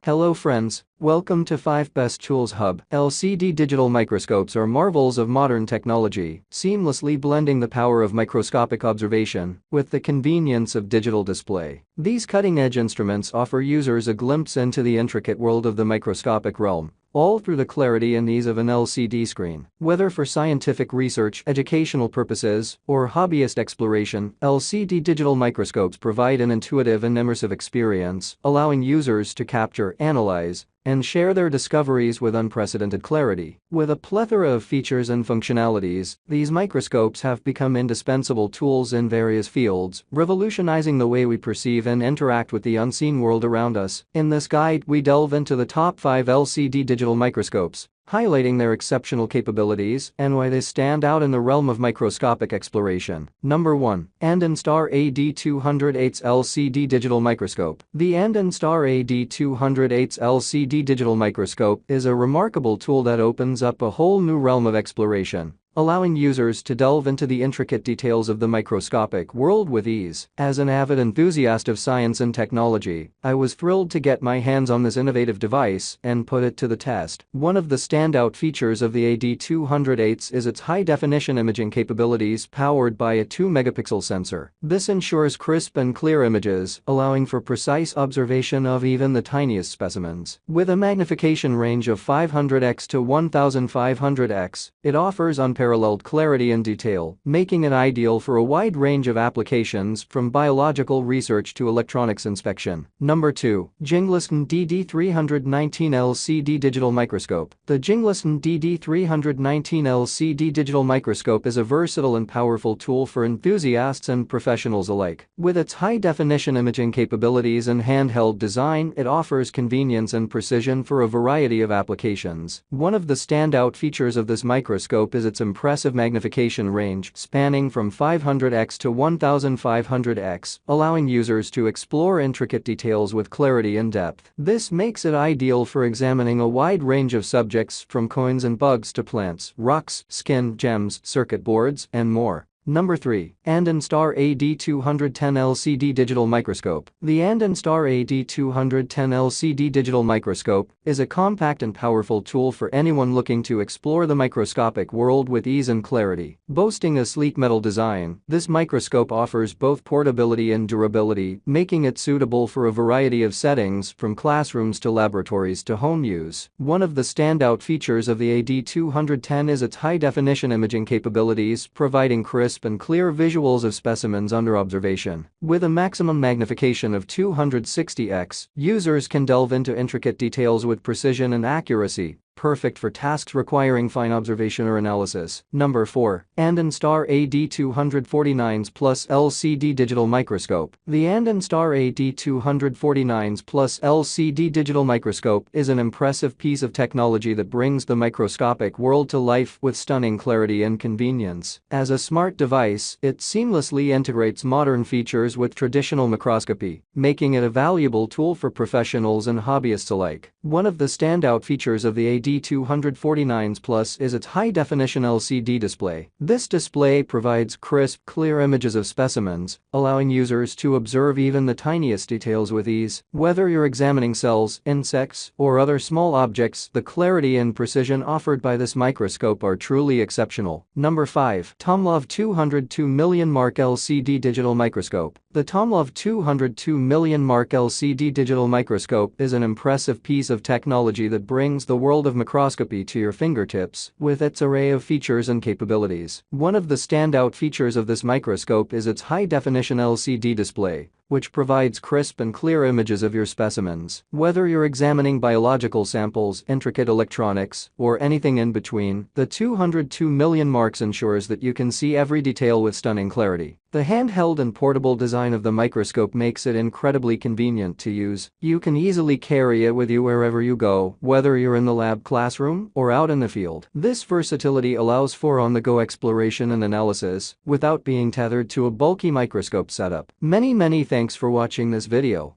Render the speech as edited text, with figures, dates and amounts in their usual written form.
Hello friends, welcome to 5 Best Tools Hub. LCD digital microscopes are marvels of modern technology, seamlessly blending the power of microscopic observation with the convenience of digital display. These cutting-edge instruments offer users a glimpse into the intricate world of the microscopic realm, all through the clarity and ease of an LCD screen. Whether for scientific research, educational purposes, or hobbyist exploration, LCD digital microscopes provide an intuitive and immersive experience, allowing users to capture, analyze, and share their discoveries with unprecedented clarity. With a plethora of features and functionalities, these microscopes have become indispensable tools in various fields, revolutionizing the way we perceive and interact with the unseen world around us. In this guide, we delve into the top 5 LCD digital microscopes, highlighting their exceptional capabilities and why they stand out in the realm of microscopic exploration. Number 1. Andonstar AD208 LCD Digital Microscope. The Andonstar AD208 LCD Digital Microscope is a remarkable tool that opens up a whole new realm of exploration, allowing users to delve into the intricate details of the microscopic world with ease. As an avid enthusiast of science and technology, I was thrilled to get my hands on this innovative device and put it to the test. One of the standout features of the AD208 is its high-definition imaging capabilities powered by a 2-megapixel sensor. This ensures crisp and clear images, allowing for precise observation of even the tiniest specimens. With a magnification range of 500x to 1500x, it offers unparalleled clarity and detail, making it ideal for a wide range of applications from biological research to electronics inspection. Number 2. Jingleszcn DD319 LCD Digital Microscope. The Jingleszcn DD319 LCD Digital Microscope is a versatile and powerful tool for enthusiasts and professionals alike. With its high-definition imaging capabilities and handheld design, it offers convenience and precision for a variety of applications. One of the standout features of this microscope is its impressive magnification range, spanning from 500x to 1500x, allowing users to explore intricate details with clarity and depth. This makes it ideal for examining a wide range of subjects from coins and bugs to plants, rocks, skin, gems, circuit boards, and more. Number 3. Andonstar AD210 LCD Digital Microscope. The Andonstar AD210 LCD Digital Microscope is a compact and powerful tool for anyone looking to explore the microscopic world with ease and clarity. Boasting a sleek metal design, this microscope offers both portability and durability, making it suitable for a variety of settings from classrooms to laboratories to home use. One of the standout features of the AD210 is its high-definition imaging capabilities, providing crisp and clear visuals of specimens under observation. With a maximum magnification of 260x, users can delve into intricate details with precision and accuracy, perfect for tasks requiring fine observation or analysis. Number 4. Andonstar AD249 Plus LCD Digital Microscope. The Andonstar AD249 Plus LCD Digital Microscope is an impressive piece of technology that brings the microscopic world to life with stunning clarity and convenience. As a smart device, it seamlessly integrates modern features with traditional microscopy, making it a valuable tool for professionals and hobbyists alike. One of the standout features of the AD249 Plus is its high-definition LCD display. This display provides crisp, clear images of specimens, allowing users to observe even the tiniest details with ease. Whether you're examining cells, insects, or other small objects, the clarity and precision offered by this microscope are truly exceptional. Number 5. TOMLOV 202 million mark LCD Digital Microscope. The TOMLOV 202 million mark LCD Digital Microscope is an impressive piece of technology that brings the world of microscopy to your fingertips with its array of features and capabilities. One of the standout features of this microscope is its high-definition LCD display, which provides crisp and clear images of your specimens. Whether you're examining biological samples, intricate electronics, or anything in between, the 202 million marks ensures that you can see every detail with stunning clarity. The handheld and portable design of the microscope makes it incredibly convenient to use. You can easily carry it with you wherever you go, whether you're in the lab, classroom, or out in the field. This versatility allows for on-the-go exploration and analysis without being tethered to a bulky microscope setup. Many thanks for watching this video.